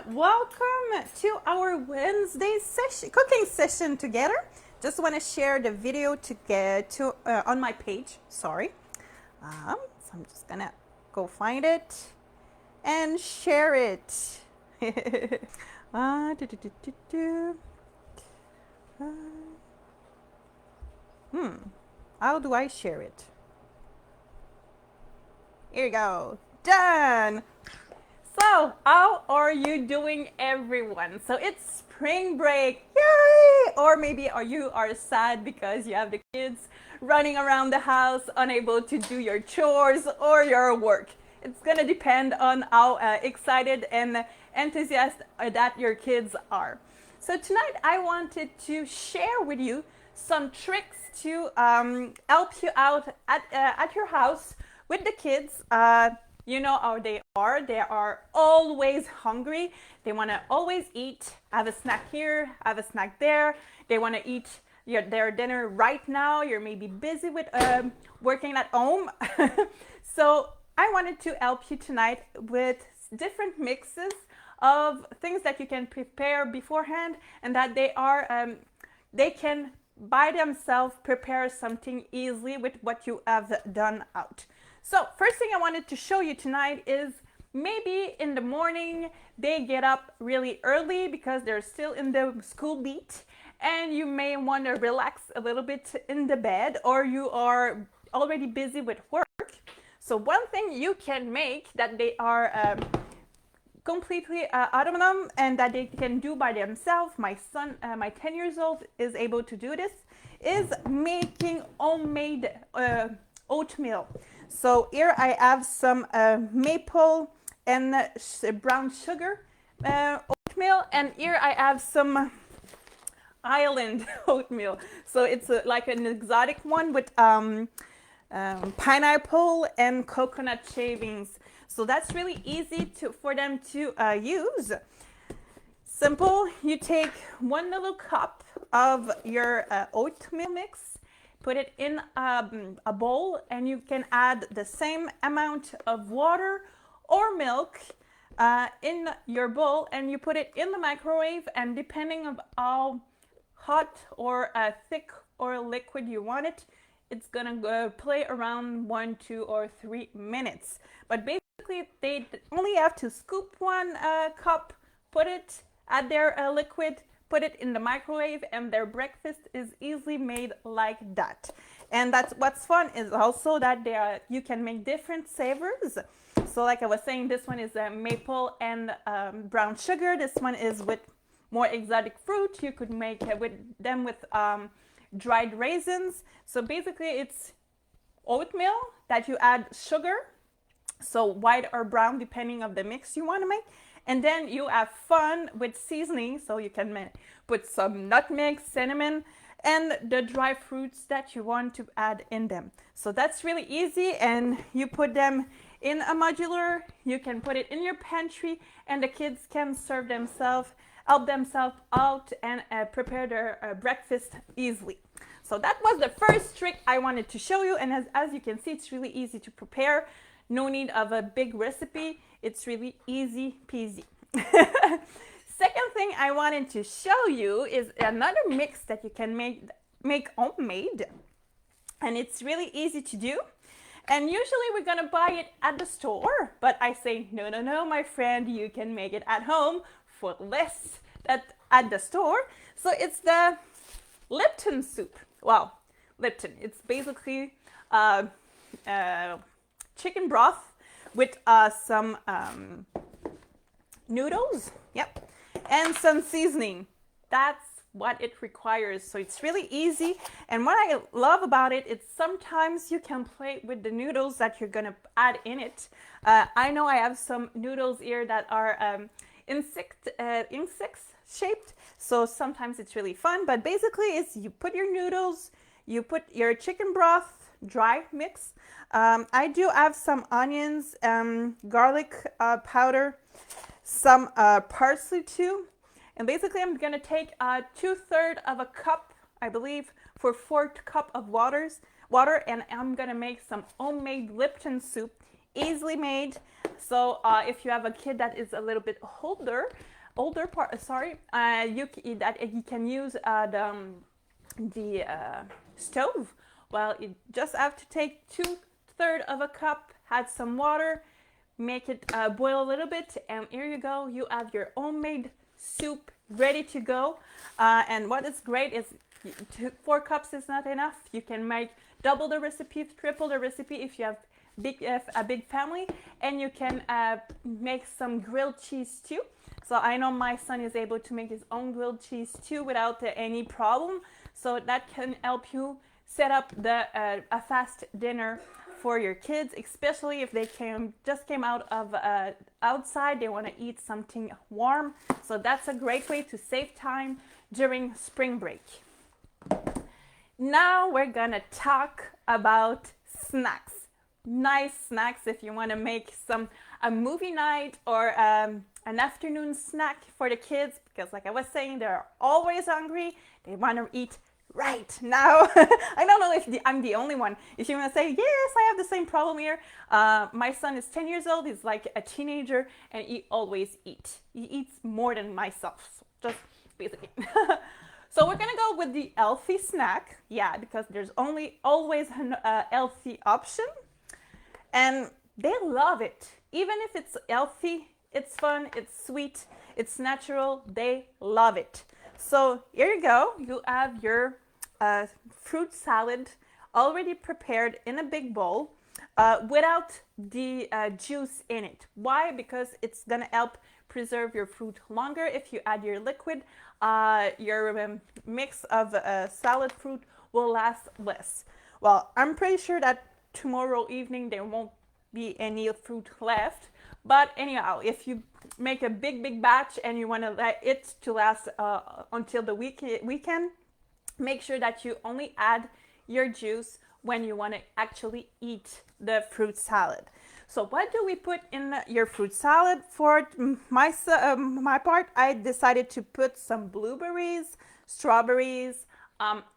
Welcome to our Wednesday cooking session together. Just want to share the video to get to on my page. Sorry. So I'm just gonna go find it and share it. Do, do, do, do, do. How do I share it? Here you go. Done. So, how are you doing, everyone? So it's spring break, yay! Or maybe you are sad because you have the kids running around the house, unable to do your chores or your work. It's gonna depend on how excited and enthusiastic that your kids are. So tonight I wanted to share with you some tricks to help you out at your house with the kids. You know how they are. They are always hungry. They want to always eat, have a snack here, have a snack there. They want to eat their dinner right now. You're maybe busy with working at home. So I wanted to help you tonight with different mixes of things that you can prepare beforehand and that they can by themselves prepare something easily with what you have done out. So first thing I wanted to show you tonight is maybe in the morning they get up really early because they're still in the school beat and you may want to relax a little bit in the bed, or you are already busy with work. So one thing you can make that they are completely autonomous and that they can do by themselves, my son, my 10 years old, is able to do this, is making homemade oatmeal. So here I have some maple and brown sugar oatmeal, and here I have some island oatmeal. So it's like an exotic one with pineapple and coconut shavings. So that's really easy for them to use. Simple. You take 1 little cup of your oatmeal mix, put it in a bowl, and you can add the same amount of water or milk in your bowl, and you put it in the microwave, and depending on how hot or thick or liquid you want it, it's gonna go play around 1, 2, or 3 minutes. But basically they only have to scoop 1 cup, put it, add their liquid, put it in the microwave, and their breakfast is easily made like that. And that's what's fun is also that you can make different savors. So like I was saying, this one is maple and brown sugar. This one is with more exotic fruit. You could make with dried raisins. So basically it's oatmeal that you add sugar, so white or brown depending on the mix you want to make. And then you have fun with seasoning, so you can put some nutmeg, cinnamon, and the dry fruits that you want to add in them. So that's really easy, and you put them in a modular. You can put it in your pantry, and the kids can serve themselves, help themselves out, and prepare their breakfast easily. So that was the first trick I wanted to show you, and as you can see, it's really easy to prepare. No need of a big recipe. It's really easy peasy. Second thing I wanted to show you is another mix that you can make homemade, and it's really easy to do. And usually we're gonna buy it at the store, but I say no, my friend, you can make it at home for less than at the store. So it's the Lipton soup. Well, Lipton, it's basically chicken broth with some noodles, yep, and some seasoning. That's what it requires. So it's really easy, and what I love about it is sometimes you can play with the noodles that you're gonna add in it. I know I have some noodles here that are insect shaped, so sometimes it's really fun, but basically it's you put your noodles, you put your chicken broth dry mix. I do have some onions, garlic powder, some parsley too, and basically I'm gonna take 2/3 of a cup, I believe, for 4 cup of water, and I'm gonna make some homemade Lipton soup, easily made. So if you have a kid that is a little bit older, older part, sorry, you can use the stove. Well, you just have to take 2/3 of a cup, add some water, make it boil a little bit, and here you go. You have your homemade soup ready to go. And what is great is 4 cups is not enough. You can make double the recipe, triple the recipe if you have a big family, and you can make some grilled cheese too. So I know my son is able to make his own grilled cheese too without any problem. So that can help you set up a fast dinner for your kids, especially if they just came out of outside, they want to eat something warm. So that's a great way to save time during spring break. Now we're gonna talk about snacks. Nice snacks if you want to make a movie night or an afternoon snack for the kids, because like I was saying, they're always hungry. They want to eat right now. I don't know if I'm the only one. If you want to say, yes, I have the same problem here. My son is 10 years old. He's like a teenager, and he always eats. He eats more than myself, so just basically. So we're gonna go with the healthy snack. Yeah, because there's always an healthy option. And they love it. Even if it's healthy, it's fun, it's sweet, it's natural, they love it. So here you go. You have your fruit salad already prepared in a big bowl without the juice in it. Why? Because it's gonna help preserve your fruit longer. If you add your liquid, your mix of salad fruit will last less. Well, I'm pretty sure that tomorrow evening there won't be any fruit left, but anyhow, if you make a big batch and you want to let it to last until the weekend, make sure that you only add your juice when you want to actually eat the fruit salad. So what do we put in your fruit salad? For my part, I decided to put some blueberries, strawberries,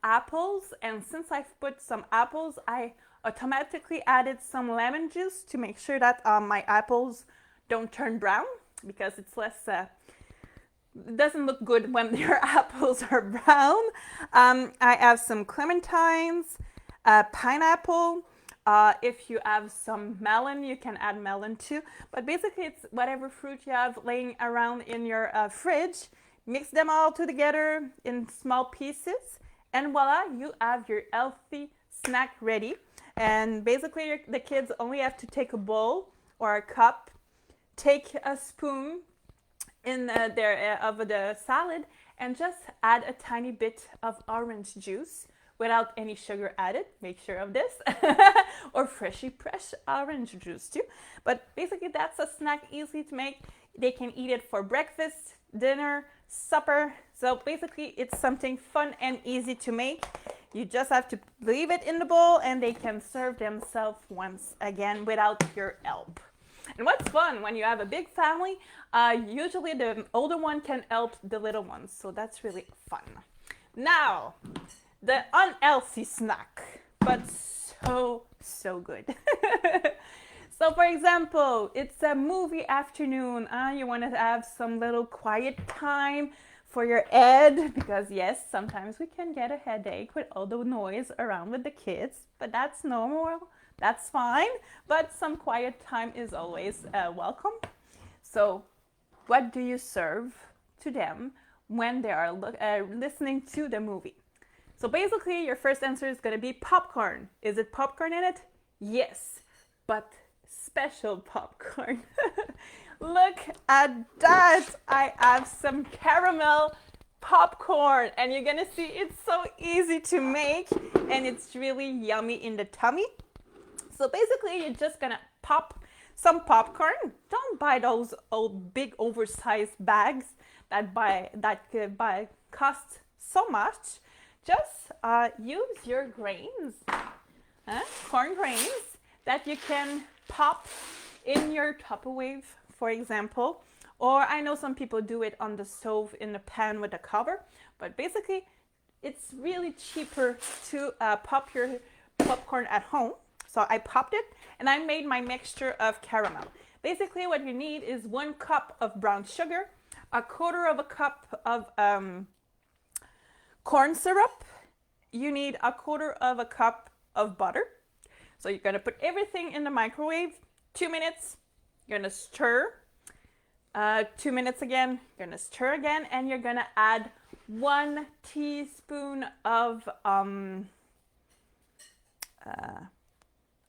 apples, and since I've put some apples, I automatically added some lemon juice to make sure that my apples don't turn brown, because it's less it doesn't look good when your apples are brown. I have some clementines, pineapple. If you have some melon, you can add melon too. But basically, it's whatever fruit you have laying around in your fridge. Mix them all together in small pieces, and voila, you have your healthy snack ready. And basically, the kids only have to take a bowl or a cup, take a spoon in of the salad, and just add a tiny bit of orange juice without any sugar added. Make sure of this. Or fresh orange juice too. But basically, that's a snack easy to make. They can eat it for breakfast, dinner, supper. So basically, it's something fun and easy to make. You just have to leave it in the bowl and they can serve themselves once again without your help. And what's fun, when you have a big family, usually the older one can help the little ones. So that's really fun. Now, the unhealthy snack, but so good. So for example, it's a movie afternoon. You want to have some little quiet time for your head, because yes, sometimes we can get a headache with all the noise around with the kids, but that's normal, that's fine. But some quiet time is always welcome. So what do you serve to them when they are listening to the movie? So basically, your first answer is going to be popcorn. Is it popcorn in it? Yes, but special popcorn. Look at that. I have some caramel popcorn, and you're gonna see it's so easy to make and it's really yummy in the tummy. So basically, you're just gonna pop some popcorn. Don't buy those old big oversized bags that cost so much. Just use your grains, corn grains, that you can pop in your Tupperware, for example. Or I know some people do it on the stove in the pan with a cover, but basically it's really cheaper to pop your popcorn at home. So I popped it and I made my mixture of caramel. Basically what you need is 1 cup of brown sugar, a quarter of a cup of corn syrup. You need a quarter of a cup of butter. So you're gonna put everything in the microwave, 2 minutes, you're gonna stir, 2 minutes again, you're gonna stir again, and you're gonna add 1 teaspoon of, I'm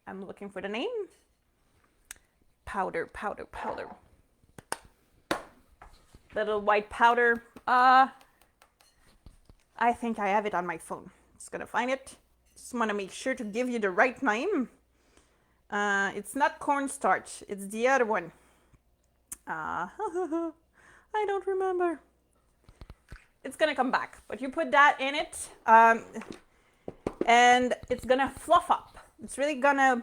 looking for the name, powder. Little white powder. I think I have it on my phone. Just gonna find it. Just want to make sure to give you the right name. It's not cornstarch. It's the other one. I don't remember. It's gonna come back, but you put that in it, and it's gonna fluff up. It's really gonna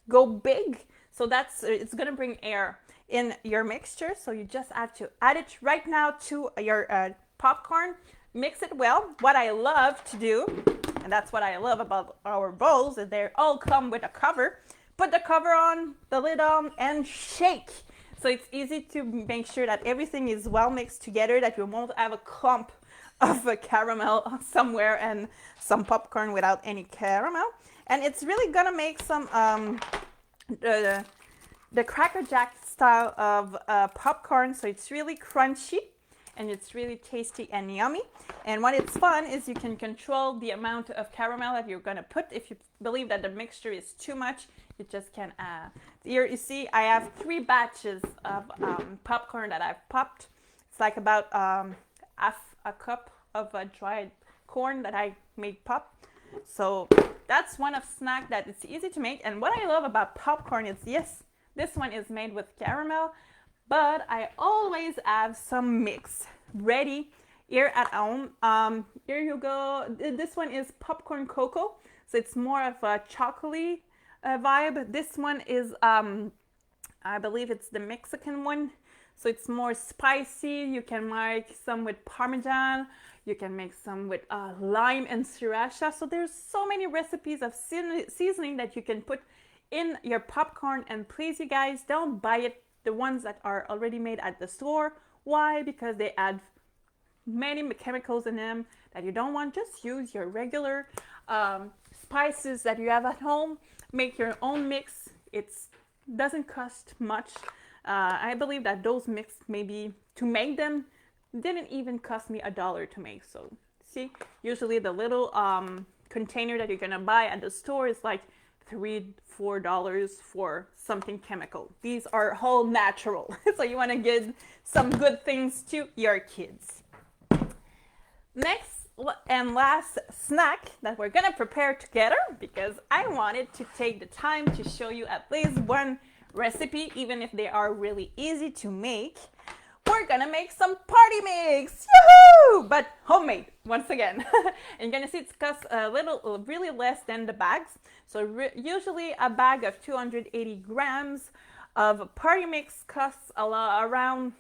go big. So it's gonna bring air in your mixture. So you just have to add it right now to your popcorn. Mix it well. What I love to do, and that's what I love about our bowls, is they all come with a cover. Put the cover on, the lid on, and shake. So it's easy to make sure that everything is well mixed together, that you won't have a clump of a caramel somewhere and some popcorn without any caramel. And it's really gonna make some the Cracker Jack style of popcorn. So it's really crunchy and it's really tasty and yummy. And what it's fun is you can control the amount of caramel that you're gonna put. If you believe that the mixture is too much, you just can add. Here you see I have 3 batches of popcorn that I've popped. It's like about half a cup of dried corn that I made pop. So that's one of snack that it's easy to make. And what I love about popcorn is, yes, this one is made with caramel, but I always have some mix ready here at home. Here you go. This one is popcorn cocoa, so it's more of a chocolatey vibe. This one is, I believe it's the Mexican one, so it's more spicy. You can make some with Parmesan. You can make some with lime and sriracha. So there's so many recipes of seasoning that you can put in your popcorn. And please, you guys, don't buy it, the ones that are already made at the store. Why? Because they add many chemicals in them that you don't want. Just use your regular spices that you have at home. Make your own mix. It doesn't cost much. I believe that those mix, maybe to make them, didn't even cost me $1 to make. So see, usually the little container that you're gonna buy at the store is like $3-4 for something chemical. These are all natural. So you want to give some good things to your kids. Next and last snack that we're gonna prepare together, because I wanted to take the time to show you at least one recipe, even if they are really easy to make. We're gonna make some party mix, yahoo! But homemade, once again. And you're gonna see it costs a little, really less than the bags. So usually a bag of 280 grams of party mix costs around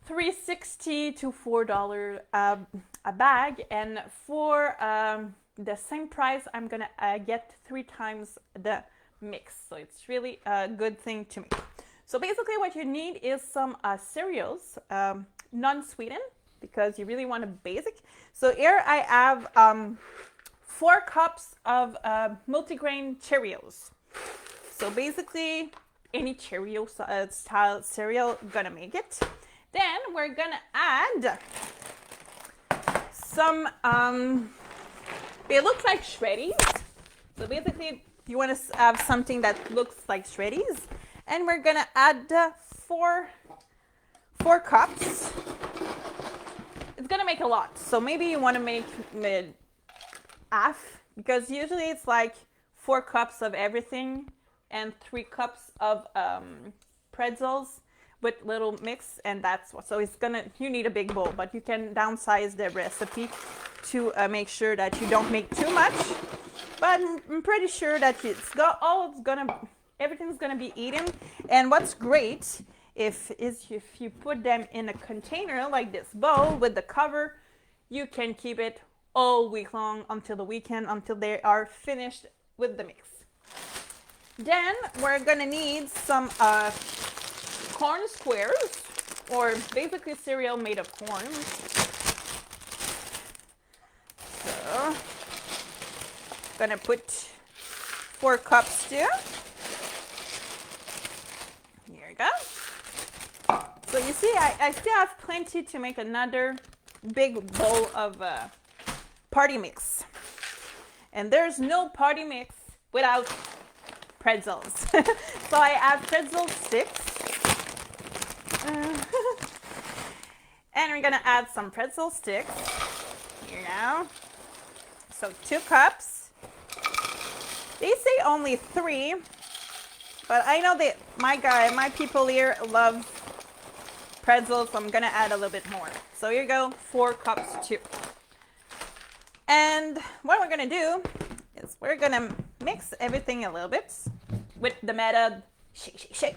$3.60 to $4 a bag. And for the same price, I'm gonna get 3 times the mix. So it's really a good thing to make. So basically what you need is some cereals, non-sweetened, because you really want a basic. So here I have 4 cups of multigrain Cheerios. So basically any Cheerio style cereal, gonna make it. Then we're gonna add some, they look like Shreddies. So basically you wanna have something that looks like Shreddies. And we're gonna add 4 cups. It's gonna make a lot, so maybe you want to make half, because usually it's like 4 cups of everything and 3 cups of pretzels with little mix, and that's what. So it's gonna, you need a big bowl, but you can downsize the recipe to make sure that you don't make too much. But I'm pretty sure that everything's gonna be eaten. And what's great if you put them in a container like this bowl with the cover, you can keep it all week long until the weekend, until they are finished with the mix. Then we're gonna need some corn squares. or basically cereal made of corn. So, gonna put 4 cups too. Here we go. So you see, I still have plenty to make another big bowl of party mix. And there's no party mix without pretzels. So I add pretzel sticks. And we're gonna add some pretzel sticks. Here now. So 2 cups. They say only 3, but I know that my people here love pretzels, so I'm gonna add a little bit more. So here you go, 4 cups too. And what we're gonna do is we're gonna mix everything a little bit with the method shake, shake, shake.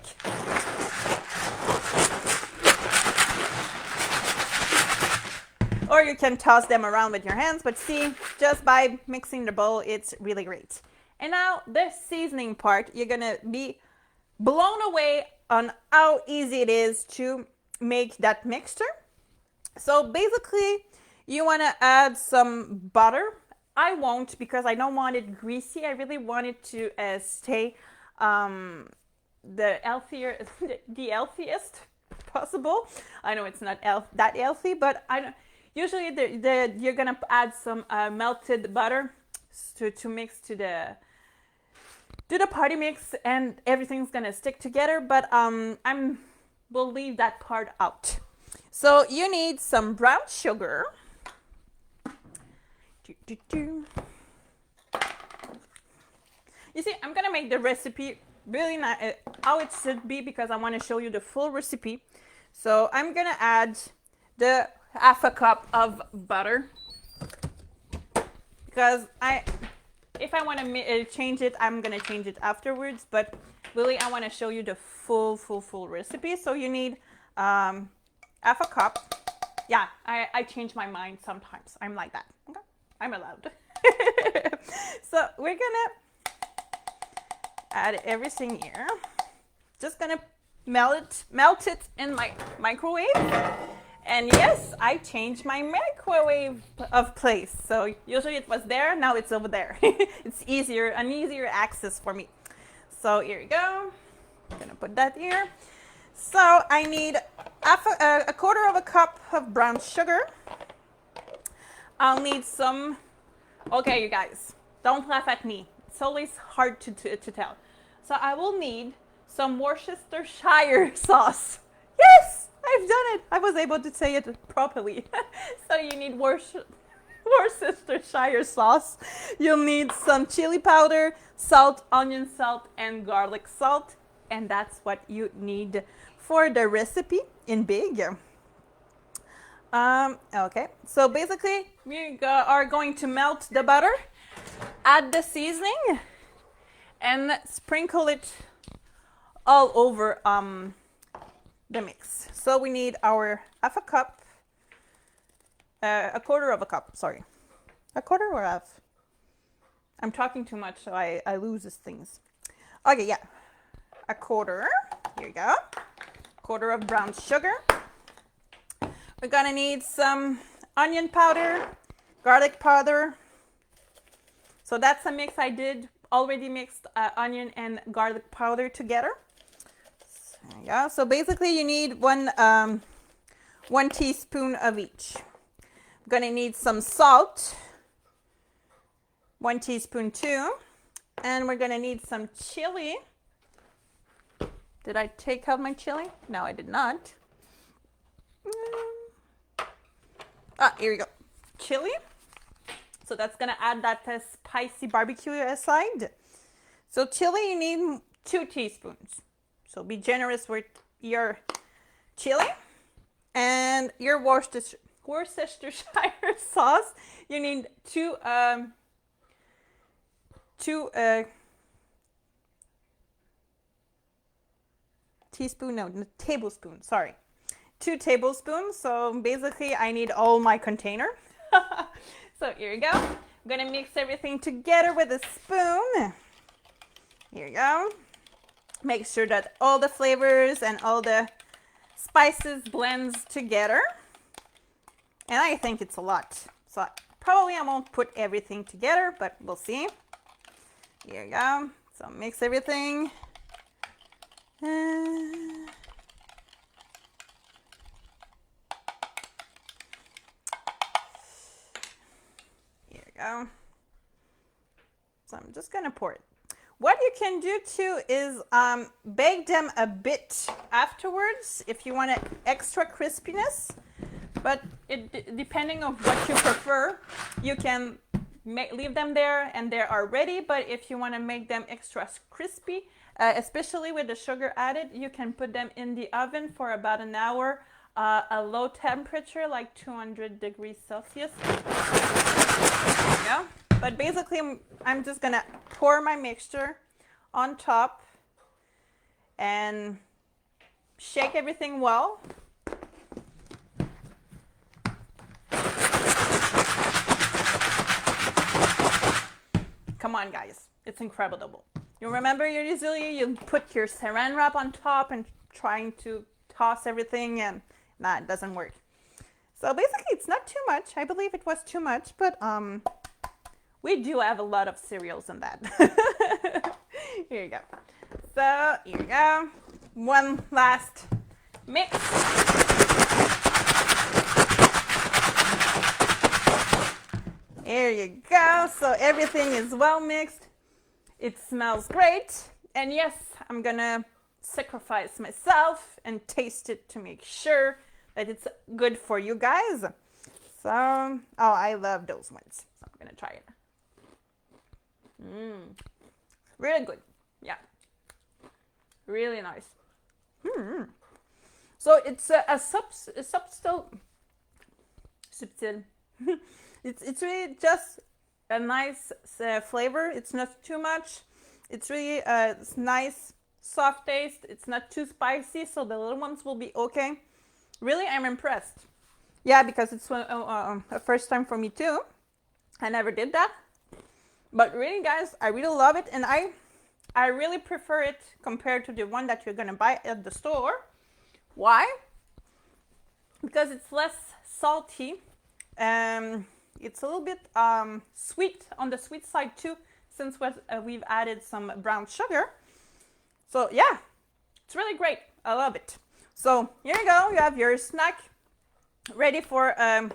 Or you can toss them around with your hands, but see, just by mixing the bowl, it's really great. And now the seasoning part, you're gonna be blown away on how easy it is to make that mixture. So basically, you wanna add some butter. I won't because I don't want it greasy. I really want it to stay the healthiest possible. I know it's not that healthy, but usually you're gonna add some melted butter to mix to the party mix, and everything's gonna stick together. But we'll leave that part out. So you need some brown sugar. You see, I'm gonna make the recipe really not how it should be because I want to show you the full recipe. So I'm gonna add the half a cup of butter because if I want to change it, I'm gonna change it afterwards. But really, I want to show you the full recipe. So you need half a cup. Yeah, I change my mind sometimes. I'm like that. Okay, I'm allowed. So we're gonna add everything here. Just gonna melt it in my microwave. And yes, I changed my microwave of place. So usually it was there, now it's over there. It's an easier access for me. So here you go. I'm gonna put that here. So I need a quarter of a cup of brown sugar. I'll need some, okay you guys, don't laugh at me. It's always hard to tell. So I will need some Worcestershire sauce. Yes! I've done it. I was able to say it properly. So you need Worcestershire sauce. You'll need some chili powder, salt, onion salt, and garlic salt. And that's what you need for the recipe in big. Okay, so basically we are going to melt the butter, add the seasoning, and sprinkle it all over the mix. So we need our half a cup, a quarter of a cup, sorry. A quarter or half? I'm talking too much, so I lose these things. Okay, yeah. A quarter, here you go. Quarter of brown sugar. We're gonna need some onion powder, garlic powder. So that's a mix I did, already mixed onion and garlic powder together. There you go. So basically you need one teaspoon of each. I'm gonna need some salt, 1 teaspoon too. And we're gonna need some chili. Did I take out my chili? No, I did not. Here we go. Chili. So that's gonna add that spicy barbecue aside. So chili, you need 2 teaspoons. So be generous with your chili. And your Worcestershire sauce, you need two tablespoons, sorry. 2 tablespoons. So basically I need all my container. So here you go. I'm gonna mix everything together with a spoon. Here you go. Make sure that all the flavors and all the spices blends together. And I think it's a lot. So probably I won't put everything together, but we'll see. Here you go. So mix everything. Here you go. So I'm just gonna pour it. What you can do too is bake them a bit afterwards if you want extra crispiness. But depending on what you prefer, you can leave them there and they are ready. But if you want to make them extra crispy, especially with the sugar added, you can put them in the oven for about an hour, a low temperature, like 200 degrees Celsius. Yeah. But basically, I'm just gonna pour my mixture on top and shake everything well. Come on, guys, it's incredible. You remember usually you put your saran wrap on top and trying to toss everything, and nah, it doesn't work. So basically, it's not too much. I believe it was too much, but we do have a lot of cereals in that. Here you go. So here you go. One last mix. Here you go. So everything is well mixed. It smells great. And yes, I'm gonna sacrifice myself and taste it to make sure that it's good for you guys. So, oh, I love those ones. So I'm gonna try it. Really good. Yeah. Really nice. So it's subtle. It's really just a nice flavor. It's not too much. It's really it's nice, soft taste. It's not too spicy, so the little ones will be okay. Really, I'm impressed. Yeah, because it's a first time for me too. I never did that. But really, guys, I really love it, and I really prefer it compared to the one that you're gonna buy at the store. Why? Because it's less salty. It's a little bit sweet, on the sweet side too, since we've added some brown sugar. So yeah, it's really great. I love it. So here you go. You have your snack ready for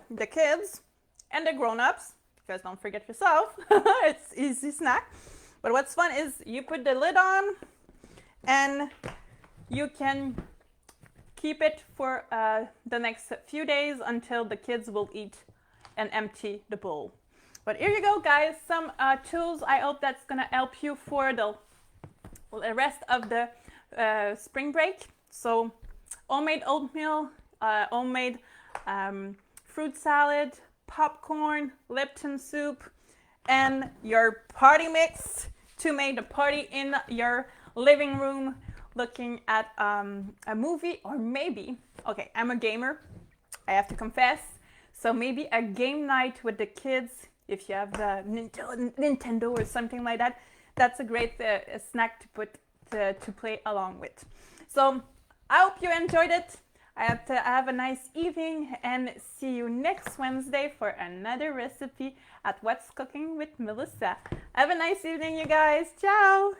the kids and the grown-ups. Because don't forget yourself. It's easy snack. But what's fun is you put the lid on and you can keep it for the next few days until the kids will eat and empty the bowl. But here you go, guys. Some tools. I hope that's gonna help you for the rest of the spring break. So homemade oatmeal, homemade fruit salad, popcorn, Lipton soup, and your party mix to make the party in your living room looking at a movie, or maybe, okay, I'm a gamer, I have to confess, so maybe a game night with the kids, if you have the Nintendo or something like that, that's a great snack to put to play along with. So I hope you enjoyed it. I have to have a nice evening and see you next Wednesday for another recipe at What's Cooking with Melissa. Have a nice evening, you guys. Ciao!